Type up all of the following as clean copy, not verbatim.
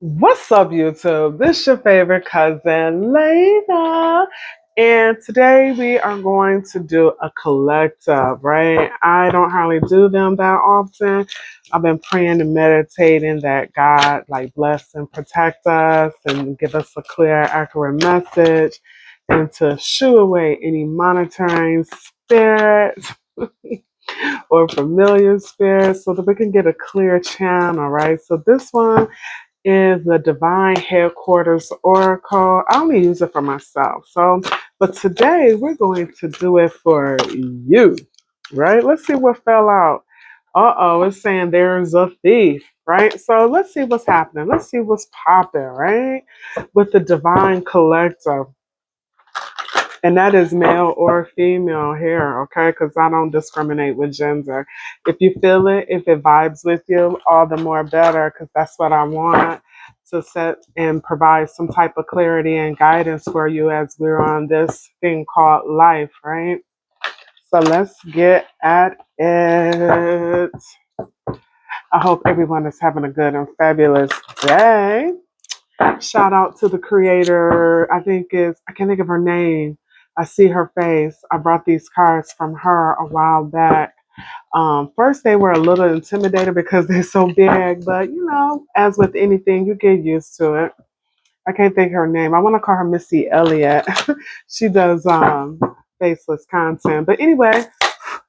What's up, YouTube? This your favorite cousin, Layla. And today we are going to do a collective, right? I don't hardly do them that often. I've been praying and meditating that God like bless and protect us and give us a clear, accurate message and to shoo away any monitoring spirits or familiar spirits so that we can get a clear channel, right? So this one is the Divine Headquarters Oracle. I only use it for myself. But today we're going to do it for you, right? Let's see what fell out. Uh-oh, it's saying there's a thief, right? So let's see what's happening. Let's see what's popping, right? With the Divine Collective. And that is male or female here, okay? Because I don't discriminate with gender. If you feel it, if it vibes with you, all the more better, because that's what I want to set and provide some type of clarity and guidance for you as we're on this thing called life, right? So let's get at it. I hope everyone is having a good and fabulous day. Shout out to the creator. I can't think of her name. I see her face. I brought these cards from her a while back. First, they were a little intimidated because they're so big, but as with anything, you get used to it. I can't think of her name. I want to call her Missy Elliott. She does faceless content. But anyway,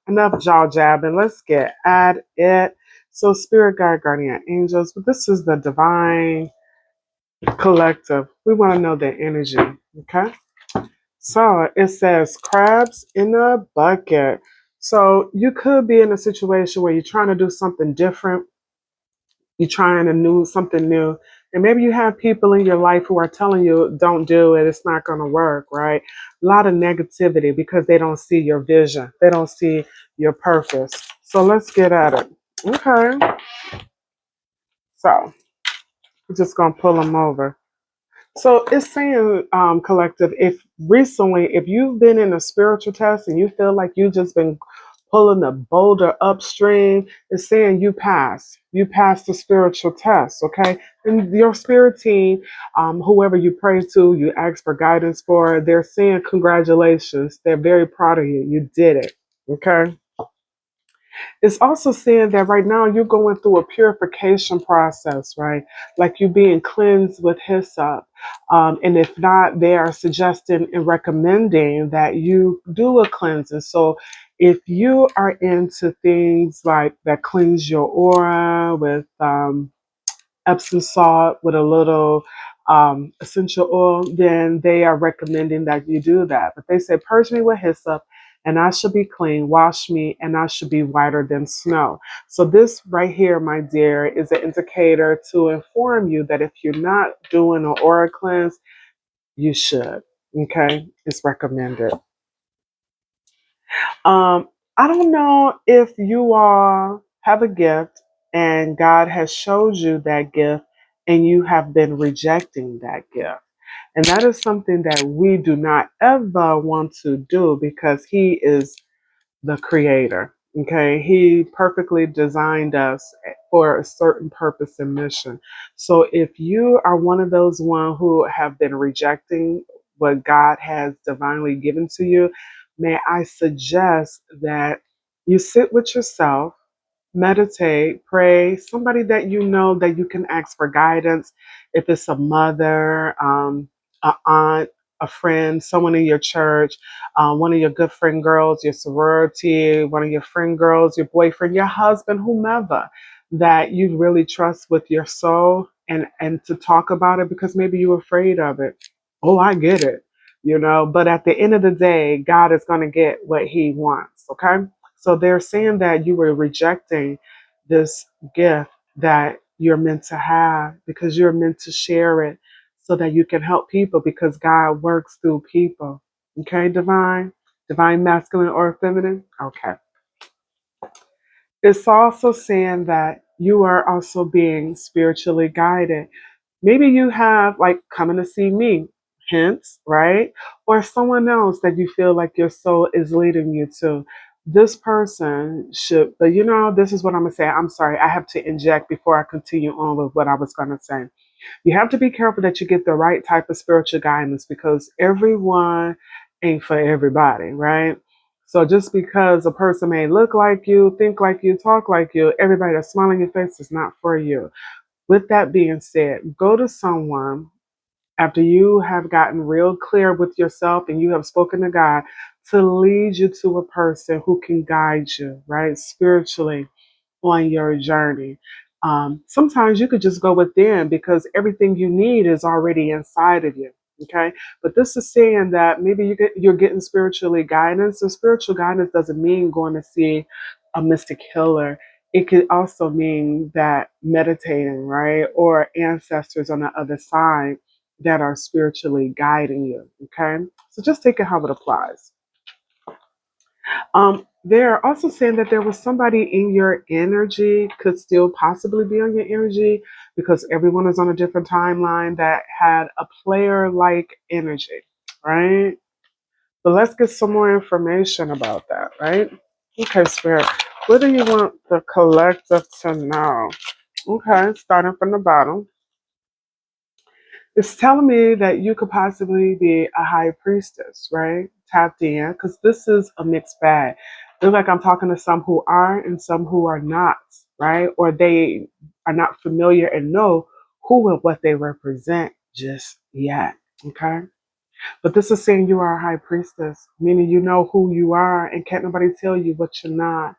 enough jaw jabbing. Let's get at it. So, Spirit Guide, Guardian Angels, but this is the Divine Collective. We want to know their energy. Okay. So it says crabs in a bucket. So you could be in a situation where you're trying to do something different. You're trying to do something new. And maybe you have people in your life who are telling you, don't do it. It's not going to work, right? A lot of negativity because they don't see your vision. They don't see your purpose. So let's get at it. Okay. So we're just going to pull them over. So it's saying, collective, if you've been in a spiritual test and you feel like you've just been pulling the boulder upstream, it's saying you pass. You pass the spiritual test, okay? And your spirit team, whoever you pray to, you ask for guidance for, they're saying congratulations. They're very proud of you. You did it, okay? It's also saying that right now you're going through a purification process, right? Like you're being cleansed with hyssop. And if not, they are suggesting and recommending that you do a cleansing. So if you are into things like that cleanse your aura with Epsom salt with a little essential oil, then they are recommending that you do that. But they say, purge me with hyssop, and I shall be clean. Wash me, and I shall be whiter than snow. So this right here, my dear, is an indicator to inform you that if you're not doing an aura cleanse, you should. Okay, it's recommended. I don't know if you all have a gift and God has showed you that gift and you have been rejecting that gift. And that is something that we do not ever want to do because He is the creator. Okay, He perfectly designed us for a certain purpose and mission. So if you are one of those one who have been rejecting what God has divinely given to you, may I suggest that you sit with yourself, meditate, pray, somebody that you know that you can ask for guidance. If it's a mother, a aunt, a friend, someone in your church, one of your good friend girls, your sorority, one of your friend girls, your boyfriend, your husband, whomever that you really trust with your soul and to talk about it because maybe you're afraid of it. Oh, I get it, but at the end of the day, God is going to get what He wants, okay? So they're saying that you were rejecting this gift that you're meant to have because you're meant to share it so that you can help people because God works through people. Okay, divine? Divine masculine or feminine? Okay. It's also saying that you are also being spiritually guided. Maybe you have like coming to see me, hints, right? Or someone else that you feel like your soul is leading you to. This person should, but this is what I'm going to say. I'm sorry. I have to inject before I continue on with what I was going to say. You have to be careful that you get the right type of spiritual guidance because everyone ain't for everybody, right? So just because a person may look like you, think like you, talk like you, everybody that's smiling in your face is not for you. With that being said, go to someone after you have gotten real clear with yourself and you have spoken to God to lead you to a person who can guide you, right? Spiritually on your journey. Sometimes you could just go within because everything you need is already inside of you. Okay, but this is saying that maybe you're getting spiritually guidance. So spiritual guidance doesn't mean going to see a mystic healer. It could also mean that meditating, right, or ancestors on the other side that are spiritually guiding you. Okay, so just take it how it applies. They're also saying that there was somebody in your energy, could still possibly be on your energy, because everyone is on a different timeline that had a player like energy, right? So let's get some more information about that, right? Okay, Spirit, what do you want the collective to know? Okay, starting from the bottom. It's telling me that you could possibly be a high priestess, right? Tapped in, because this is a mixed bag. It's like I'm talking to some who are and some who are not, right? Or they are not familiar and know who and what they represent just yet, okay? But this is saying you are a high priestess, meaning you know who you are and can't nobody tell you what you're not.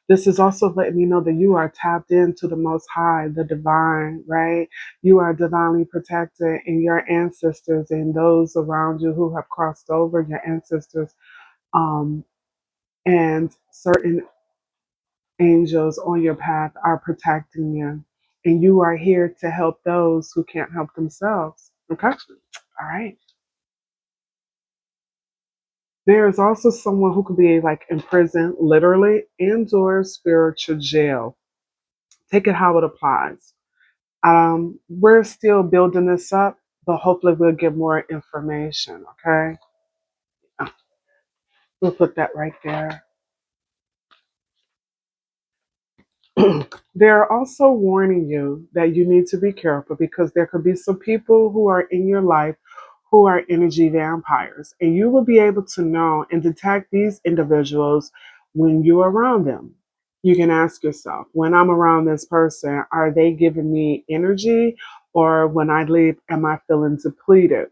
This is also letting me know that you are tapped into the Most High, the divine, right? You are divinely protected, and your ancestors and those around you who have crossed over, your ancestors, um, and certain angels on your path are protecting you. And you are here to help those who can't help themselves. Okay? All right. There is also someone who could be like in prison, literally, and or spiritual jail. Take it how it applies. We're still building this up, but hopefully we'll get more information. Okay, we'll put that right there. They're also warning you that you need to be careful because there could be some people who are in your life who are energy vampires, and you will be able to know and detect these individuals when you're around them. You can ask yourself, when I'm around this person, are they giving me energy, or when I leave, am I feeling depleted?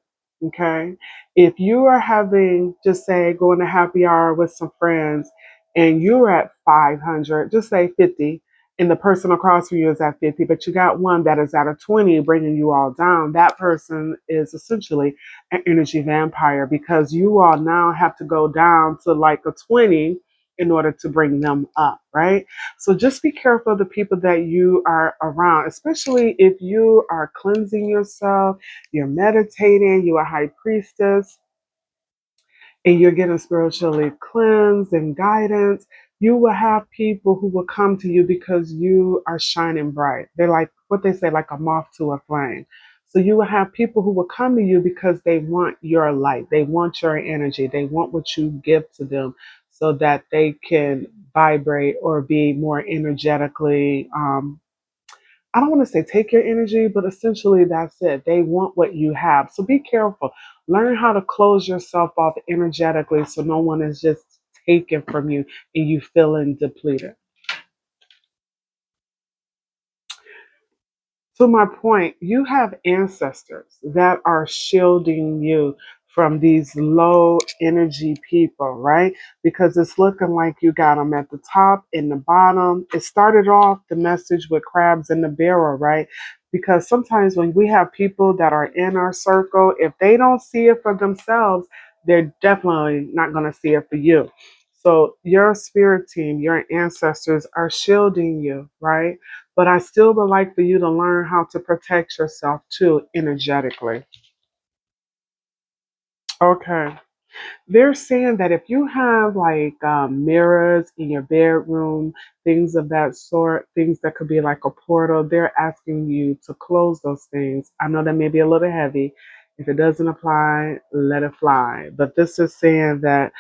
Okay. If you are having, just say, going to happy hour with some friends and you're at 500, just say 50, and the person across from you is at 50, but you got one that is at a 20 bringing you all down, that person is essentially an energy vampire because you all now have to go down to like a 20 in order to bring them up, right? So just be careful of the people that you are around, especially if you are cleansing yourself, you're meditating, you're a high priestess, and you're getting spiritually cleansed and guidance, you will have people who will come to you because you are shining bright. They're like what they say, like a moth to a flame. So you will have people who will come to you because they want your light, they want your energy, they want what you give to them so that they can vibrate or be more energetically I don't want to say take your energy, but essentially that's it. They want what you have. So be careful. Learn how to close yourself off energetically so no one is just taken from you and you feeling depleted. To my point, you have ancestors that are shielding you from these low energy people, right? Because it's looking like you got them at the top and the bottom. It started off the message with crabs in the barrel, right? Because sometimes when we have people that are in our circle, if they don't see it for themselves, they're definitely not going to see it for you. So your spirit team, your ancestors are shielding you, right? But I still would like for you to learn how to protect yourself too energetically. Okay. They're saying that if you have like mirrors in your bedroom, things of that sort, things that could be like a portal, they're asking you to close those things. I know that may be a little heavy. If it doesn't apply, let it fly. But this is saying that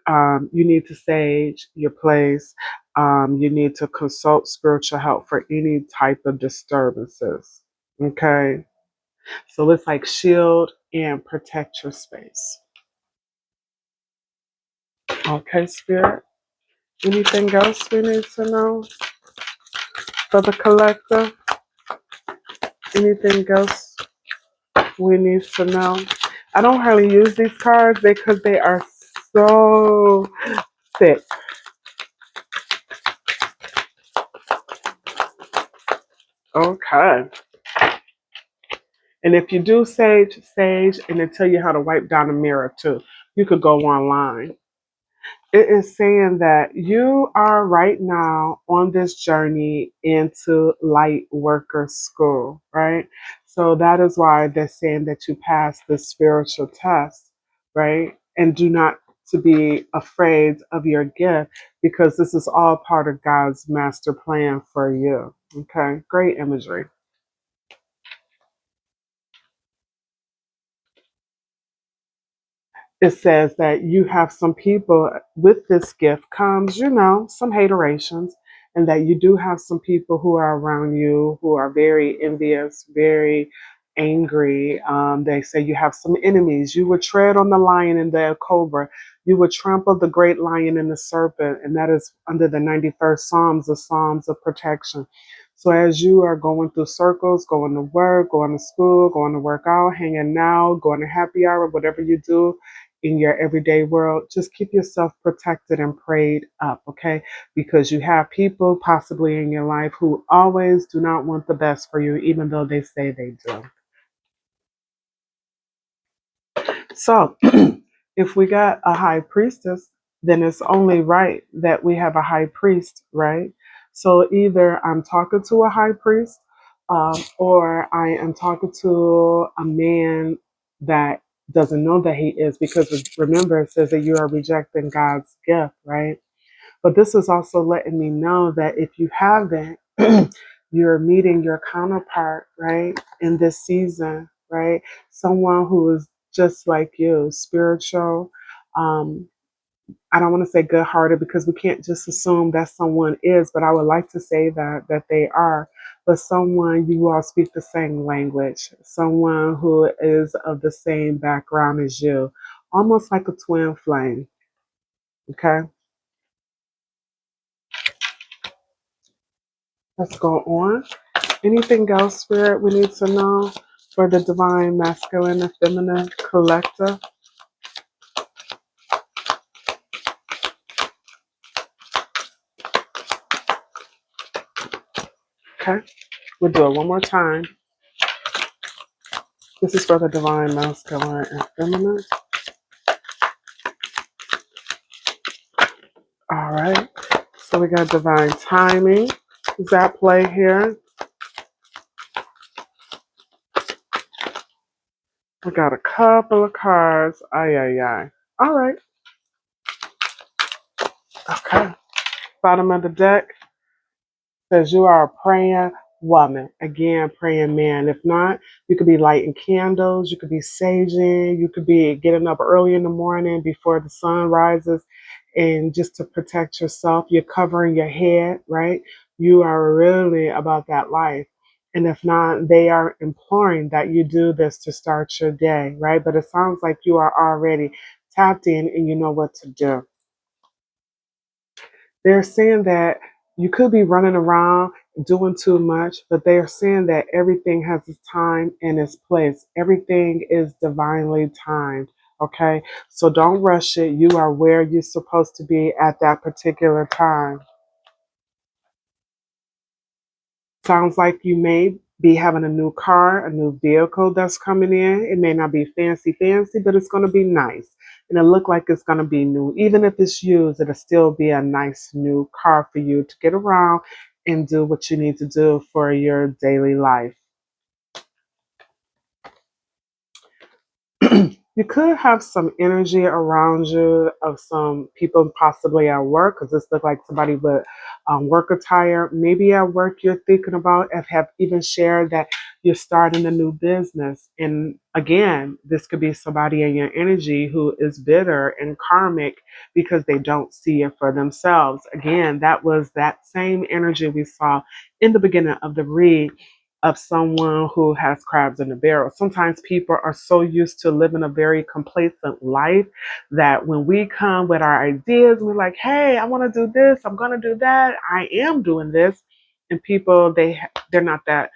You need to sage your place. You need to consult spiritual help for any type of disturbances. Okay. So it's like shield and protect your space. Okay, Spirit. Anything else we need to know for the collective? Anything else we need to know? I don't hardly use these cards because they are so thick. Okay. And if you do sage, and they tell you how to wipe down a mirror too. You could go online. It is saying that you are right now on this journey into light worker school, right? So that is why they're saying that you pass the spiritual test, right? And do not to be afraid of your gift because this is all part of God's master plan for you. Okay, great imagery. It says that you have some people with this gift comes, some haterations, and that you do have some people who are around you who are very envious, very angry. They say you have some enemies. You would tread on the lion and the cobra. You would trample the great lion and the serpent, and that is under the 91st Psalms, the Psalms of protection. So as you are going through circles, going to work, going to school, going to work out, hanging out, going to happy hour, whatever you do, in your everyday world, just keep yourself protected and prayed up, okay? Because you have people possibly in your life who always do not want the best for you, even though they say they do. So, if we got a high priestess, then it's only right that we have a high priest, right? So, either I'm talking to a high priest or I am talking to a man that doesn't know that he is, because remember, it says that you are rejecting God's gift, right? But this is also letting me know that if you haven't, you're meeting your counterpart, right, in this season, right? Someone who is just like you, spiritual. Um, I don't want to say good hearted because we can't just assume that someone is, but I would like to say that they are. But someone you all speak the same language, someone who is of the same background as you, almost like a twin flame. Okay, let's go on. Anything else, Spirit, we need to know for the divine masculine and feminine collective? Okay, we'll do it one more time. This is for the divine masculine and feminine. All right, so we got divine timing. Is that play here? We got a couple of cards. Ay, ay, ay. All right, okay. Bottom of the deck says you are a praying woman. Again, praying man. If not, you could be lighting candles, you could be saging, you could be getting up early in the morning before the sun rises, and just to protect yourself, you're covering your head, right? You are really about that life. And if not, they are imploring that you do this to start your day, right? But it sounds like you are already tapped in and you know what to do. They're saying that you could be running around doing too much, but they're saying that everything has its time and its place. Everything is divinely timed. Okay. So don't rush it. You are where you're supposed to be at that particular time. Sounds like you may be having a new car, a new vehicle that's coming in. It may not be fancy, but it's going to be nice. And it look like it's going to be new. Even if it's used, it'll still be a nice new car for you to get around and do what you need to do for your daily life. You could have some energy around you of some people possibly at work because this look like somebody with work attire. Maybe at work you're thinking about and have even shared that you're starting a new business. And again, this could be somebody in your energy who is bitter and karmic because they don't see it for themselves. Again, that was that same energy we saw in the beginning of the read of someone who has crabs in a barrel. Sometimes people are so used to living a very complacent life that when we come with our ideas, we're like, "Hey, I want to do this. I'm going to do that. I am doing this." And people they're not that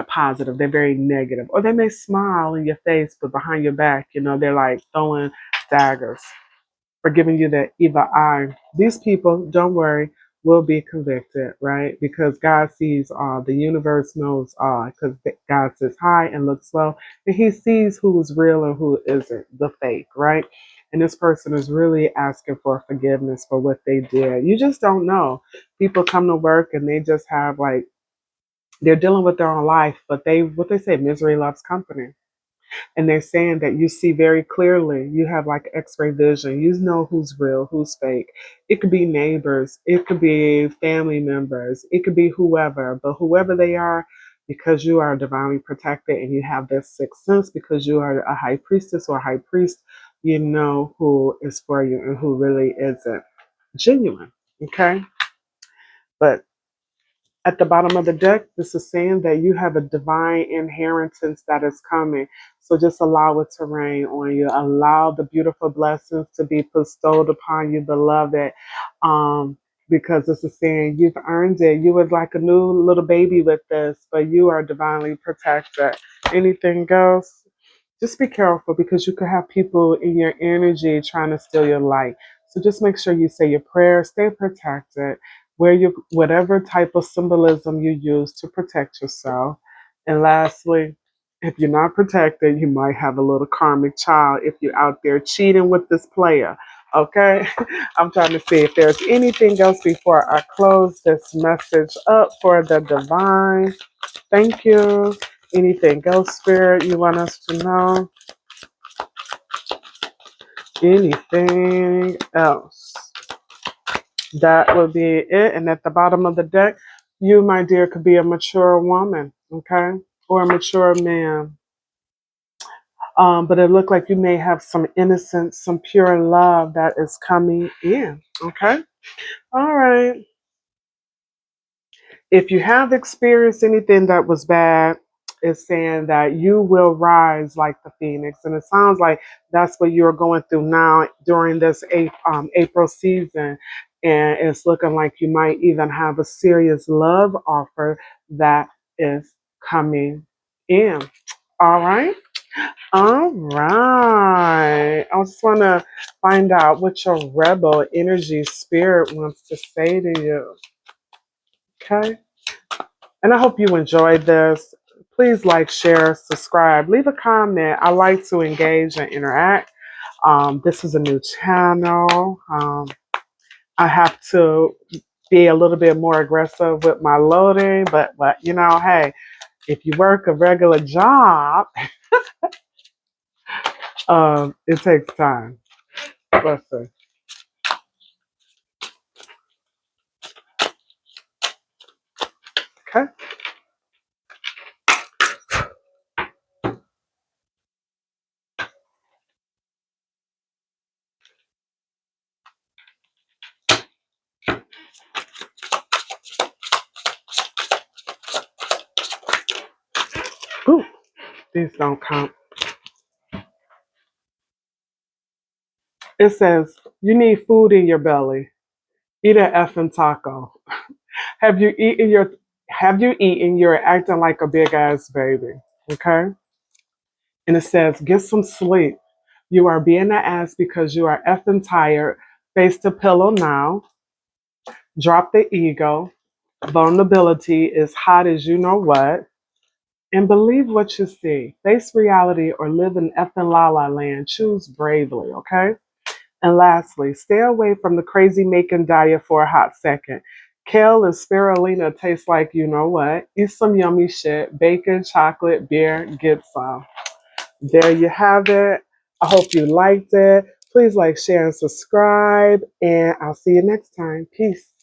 positive. They're very negative. Or they may smile in your face, but behind your back, they're like throwing daggers for giving you that evil eye. These people, don't worry, will be convicted, right? Because God sees all. The universe knows all. Because God sits high and looks low, and He sees who is real and who isn't, the fake, right? And this person is really asking for forgiveness for what they did. You just don't know. People come to work and they just have like they're dealing with their own life, but what they say, misery loves company, and they're saying that you see very clearly. You have like x-ray vision. You know who's real, who's fake. It could be neighbors, it could be family members, it could be whoever, but whoever they are, because you are divinely protected and you have this sixth sense, because you are a high priestess or a high priest, you know who is for you and who really isn't genuine. Okay, but at the bottom of the deck, this is saying that you have a divine inheritance that is coming. So just allow it to rain on you. Allow the beautiful blessings to be bestowed upon you, beloved. Because this is saying you've earned it. You would like a new little baby with this, but you are divinely protected. Anything else? Just be careful because you could have people in your energy trying to steal your light. So just make sure you say your prayers, stay protected, wear your whatever type of symbolism you use to protect yourself. And lastly, if you're not protected, you might have a little karmic child if you're out there cheating with this player. Okay? I'm trying to see if there's anything else before I close this message up for the divine. Thank you. Anything else, Spirit, you want us to know? Anything else? That would be it. And at the bottom of the deck, you, my dear, could be a mature woman, okay? Or a mature man. But it looked like you may have some innocence, some pure love that is coming in, okay? All right. If you have experienced anything that was bad, it's saying that you will rise like the phoenix. And it sounds like that's what you're going through now during this April season. And it's looking like you might even have a serious love offer that is coming in. All right. All right. I just want to find out what your rebel energy spirit wants to say to you. Okay. And I hope you enjoyed this. Please like, share, subscribe, leave a comment. I like to engage and interact. This is a new channel. I have to be a little bit more aggressive with my loading, but hey, if you work a regular job, it takes time. Let's see. Okay. Ooh, these don't count. It says you need food in your belly. Eat an effing taco. Have you eaten your have you eaten? You're acting like a big ass baby. Okay? And it says, get some sleep. You are being an ass because you are effing tired. Face the pillow now. Drop the ego. Vulnerability is hot as you know what. And believe what you see. Face reality or live in effing la la land. Choose bravely, okay? And lastly, stay away from the crazy making diet for a hot second. Kale and spirulina taste like you know what. Eat some yummy shit. Bacon, chocolate, beer, get some. There you have it. I hope you liked it. Please like, share, and subscribe. And I'll see you next time. Peace.